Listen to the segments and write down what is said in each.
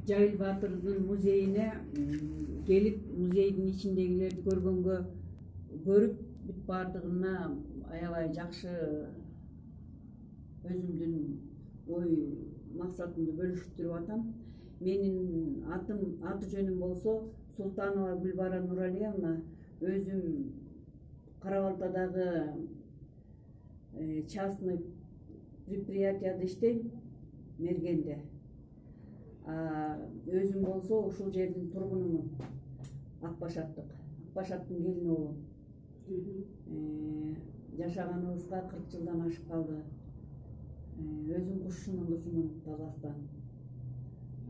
Жайыл Баатырдын музейине келип музейдин ичиндегилерди көрүп бүт баардыгына аябай жакшы өзүмдүн ой максатымды бөлүштүрүп атам. Менин аты жөнүм болсо Султанова Гүлбара Нуралиевна. Өзүм Кара Балтадагы частный предприятияда иштейм, Мергенде. Өзүм болсо ушул жердин тургунумун. Акбашаттын келин болом. Жашаганыбызга 40 жылдан ашып калды. Өзүм кушчунун кызымын Таластан.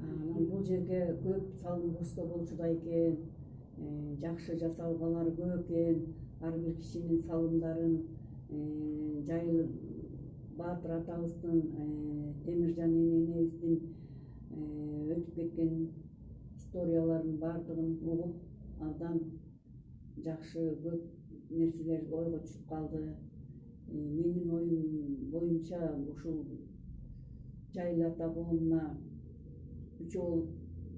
Бул жерге көп салым кошсо болчу да экен. Жакшы жасалгалары көп экен. Ар бир кишинин салымдарын Жайыл Баатыр атабыздын, Темиржан энебиздин өтүп кеткен историяларын баардыгын угуп, абдан жакшы көп нерселер ойго түшүп калды. Менин оюм боюнча ушул Жайыл ата коомуна үчөө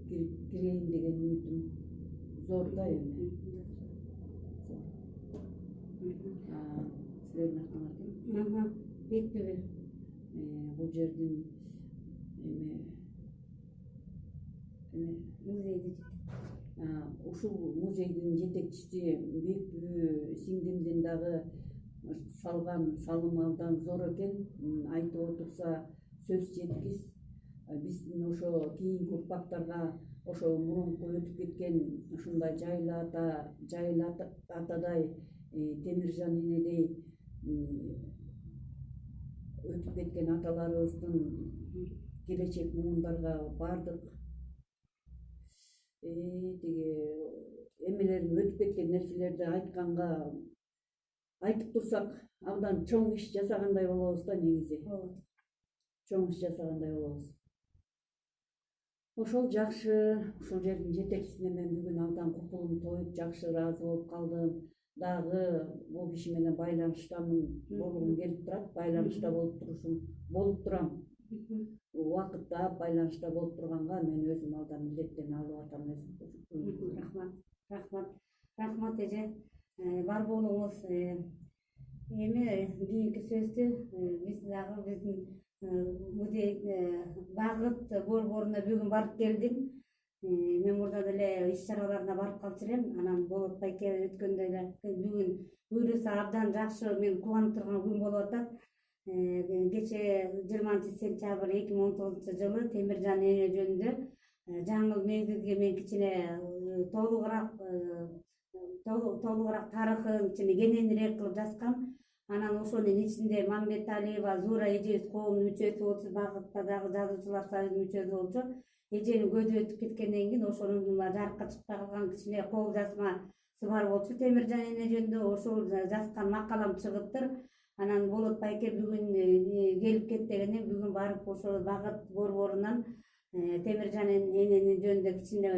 болуп кирейин деген үмүтүм зор да эми. Силердин атыңар ким? Бектөбө. Бул жердин ушул музейдин жетекчиси Бектөбө сиңдимдин дагы салган салымы абдан зор экен. Айтып отурса сөз жеткис. Биздин ошо кийинки урпактарга ошо мурунку өтүп кеткен ушундай Жайыл атадай, Темиржан энедей өтүп кеткен аталарыбыздын келечек муундарга баардык тиги эмелерин өтүп кеткен нерселерди айтып турсак абдан чоң иш жасагандай болобуз да негизи. Чоң иш жасагандай болобуз. Ошол жакшы, ушул жердин жетекчисине мен бүгүн абдан купулум тоюп жакшы ыраазы болуп калдым. Дагы бул киши менен байланыштамын болгум келип турат. Байланышта болуп турам. Убакытта байланышта болуп турганга мен өзүм алдан милдеттен алып атам өзүм. Рахмат эже. Бар болуңуз. Эми кийинки сөздү биз дагы биздин музей Багыт борборуна бүгүн барып келдим. Мен мурда деле иш чараларына барып калчу элем. Анан Болот байке өткөндө эле бүгүн буйруса абдан жакшы, мен кубанып турган күн болуп атат. Кече 20-сентябрь 2019 жылы Темиржан эне жөнүндө жаңы мезгилге мен кичине толугураак тарыхын кичине кененирээк кылып жазгам. Анан ошонун ичинде Мамбеталиева Зура эжебиз коомунун мүчөсү болчу, Багытта дагы жазуучулар союзунун мүчөсү болчу. Эженин көзү өтүп кеткенден кийин ошонун жарыкка чыкпай калган кичине кол жазмасы бар болчу Темиржан эне жөнүндө. Ошол жазган макалам чыгыптыр. Анан Болот байке бүгүн келип кет дегенде бүгүн барып ошол Багыт борборунан Темиржан эненин жөнүндө кичине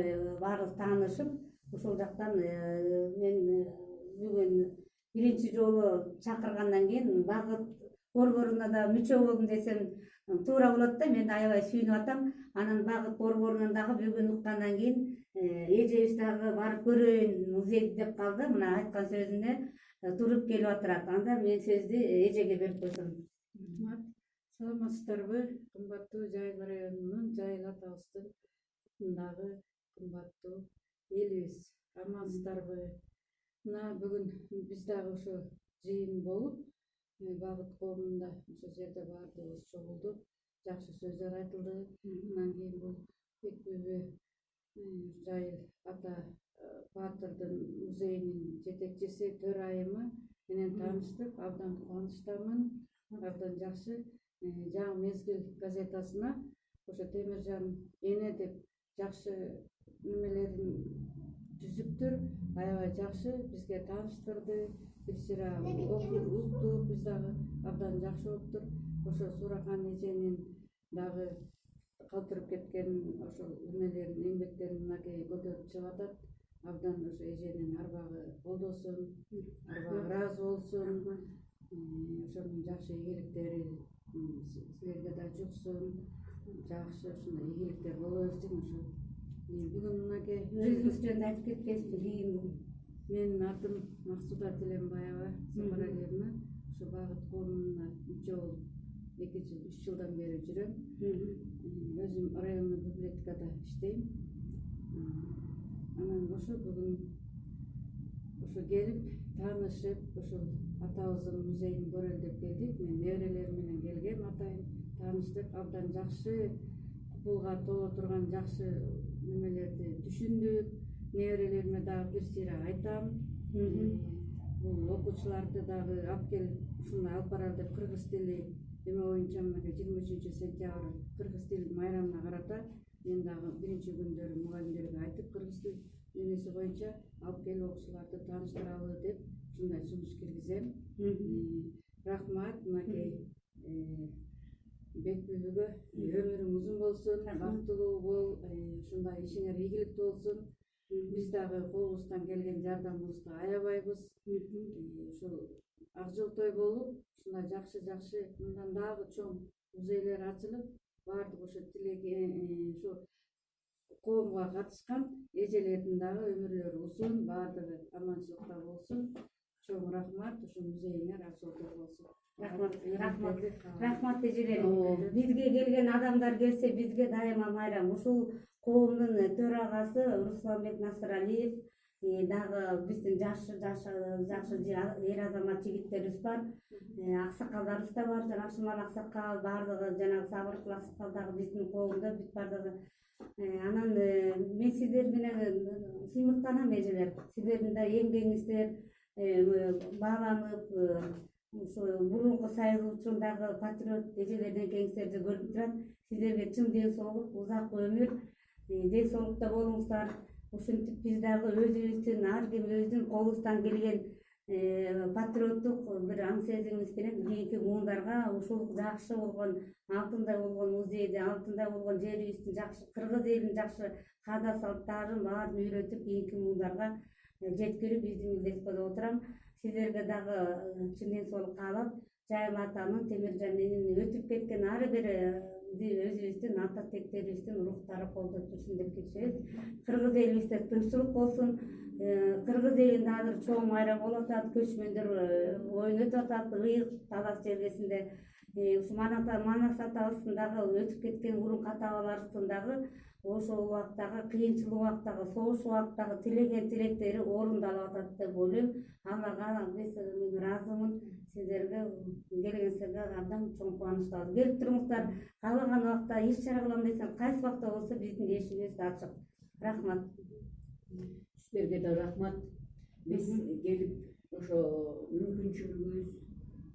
баарыбыз таанышып, ошол жактан мен бүгүн биринчи жолу чакыргандан кийин Багыт борборуна да мүчө болдум десем туура болот да. Мен аябай сүйүнүп атам. Анан Багыт борборунан дагы бүгүн уккандан кийин эжебиз дагы барып көрөйүн музейди деп калды. Мына айткан сөзүнө туруп келип атырат. Анда мен сөздү эжеге берип койсом. Саламатсыздарбы, кымбаттуу Жайыл районунун, Жайыл атабыздын дагы кымбаттуу элибиз. Амансыздарбы? Мына бүгүн биз дагы ошо жыйын болуп, Багыт коомунда ошол жерде баардыгыбыз чогулдук. Жакшы сөздөр айтылды. Андан кийин бул Бектөбө Жайыл ата Баатырдын музейинин жетекчиси, төрайымы менен тааныштык. Абдан кубанычтамын. Абдан жакшы. Жаңы мезгил газетасына ошо Темиржан эне деп жакшы немелерин түзүптүр. Аябай жакшы бизге тааныштырды. Бир сыйра уктук, биз дагы абдан жакшы болуптур. Ошо Суракан эженин дагы калтырып кеткен ошол эмелерин, эмгектерин мынакей көтөрүп чыгып атат. Абдан ошо эженин арбагы колдосун, арбагы ыраазы болсун. Ошонун жакшы ийгиликтери силерге да жуксун. Жакшы ушундай ийгиликтер боло берсин. Ушу Бүгүн мынакей Өзүңүз жөнүндө айтып кетпесизби кийин? Менин атым Максуда Тиленбаева Сапаралиевна. Ушу Багыт коомуна мүчө болуп 2-3 жылдан бери жүрөм. Өзүм райондук библиотекада иштейм. Анан ошо бүгүн ошо келип таанышып, ошол атабыздын музейин көрөлү деп келдик. Мен неберелерим менен келгем, атайын тааныштык. Абдан жакшы, купулга толо турган жакшы немелерди түшүндүк. Неберелериме дагы бир сыйра айтам. Бул окуучуларды дагы алып келип ушундай алып баралы деп кыргыз тили эме боюнча мынакей 23 сентябрь кыргыз тил майрамына карата мен дагы биринчи күндөрү мугалимдерге айтып кыргыз тил немеси боюнча алып келип окуучуларды тааныштыралы деп ушундай сунуш киргизем. Рахмат мынакей Бекбүбүгө өмүрүң узун болсун, бактылуу бол, ушундай ишиңер ийгиликтүү болсун. Биз дагы колубуздан келген жардамыбызды аябайбыз. Ушул ак жол той болуп, ушундай жакшы мындан дагы чоң музейлер ачылып, баардык ошо тилеги ушу коомго катышкан эжелердин дагы өмүрлөрү узун, баардыгы аманчылыкта болсун. Чоң рахмат, ушу музейиңер ак жол той болсун. Рахмат эжелер. Бизге келген адамдар келсе бизге дайыма майрам. Ушул коомдун төрагасы Русланбек Насыралиев дагы биздин жакшы эр азамат жигиттерибиз бар. Аксакалдарыбыз да бар. Жана Шымал аксакал, баардыгы жанагы Сабыркул аксакал дагы биздин коомдо, биз баардыгы. Анан мен сиздер менен сыймыктанам эжелер. Сиздердин да эмгегиңиздер бааланып, ушу мурунку сайылуучундагы патриот эжелерден экениңиздерди көрүп турат. Сиздерге чын ден соолук, узак өмүр, ден соолукта болуңуздар. Ушинтип биз дагы өзүбүздүн ар ким өзүнүн колубуздан келген патриоттук бир аң сезимибиз менен кийинки муундарга ушул жакшы болгон, алтындай болгон музейди, алтындай болгон жерибиздин жакшы, кыргыз элинин жакшы каада салттарын баарын үйрөтүп кийинки муундарга жеткирип биздин милдетибиз деп отурам. Сиздерге дагы чын ден соолук каалап, Жайым атанын, Темиржан эненин өтүп кеткен ары бир өзүбүздүн ата тектерибиздин рухтары колдо жүрсүн деп кетишебиз. Кыргыз элибизде тынччылык болсун. Кыргыз элинде дагы бир чоң майрам болуп атат, көчмөндөр оюн өтүп атат, ыйык талас жергесинде. Ушу Манас атабыздын дагы өтүп кеткен мурунку ата-бабаларыбыздын дагы ошол убактагы кыйынчыл убактагы, согуш убактагы тилеген тилектери орундалып атат деп ойлойм. Аллага мен ыраазымын. Сиздерге келгениңиздерге абдан чоң кубанычтабыз. Келип туруңуздар, каалаган убакта иш чара кылам десең, кайсы убакта болсо биздин эшигибиз ачык. Рахмат. Сиздерге да рахмат. Биз келип ошо мүмкүнчүлүгүбүз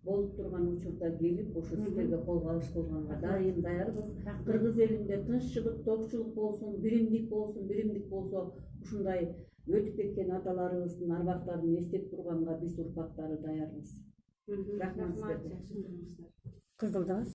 болуп турган учурда келип ошо сиздерге кол кабыш кылганга дайым даярбыз. Кыргыз элинде тынччылык, токчулук болсун, биримдик болсо ушундай өтүп кеткен аталарыбыздын арбактарын эстеп турганга биз урпактары даярбыз. Рахмат сиздерге. Кызылдабыз.